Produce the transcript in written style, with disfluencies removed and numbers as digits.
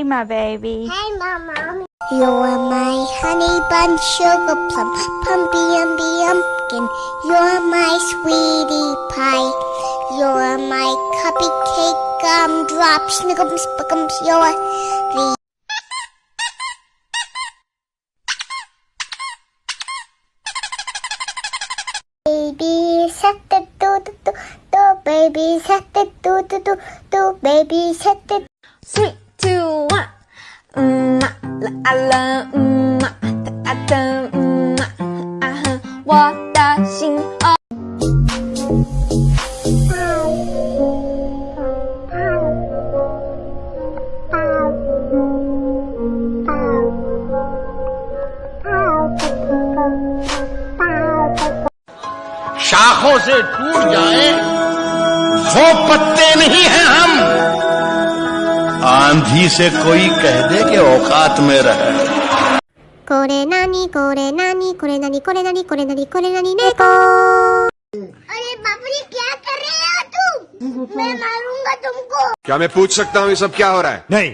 my baby. Hey, Mama. You're my honey bun, sugar plum, pumpy umby umpkin. You're my sweetie pie. You're my cupcake gumdrop, snickums, spickums. You're the baby set the do baby set the do baby set the 3, 2, 1，啦啦，哒哒，啊哈，我的心哦。शाखों से टूट जाए वो पत्ते नहीं हैं हम। आंधी से कोई कह दे कि औकात में रहे। कोरे नानी कोरे नानी कोरे नानी कोरे नानी कोरे नानी कोरे नानी neko। अरे बाप रे क्या कर रहे हो तुम? मैं मारूंगा तुमको। क्या मैं पूछ सकता हूँ ये सब क्या हो रहा है? नहीं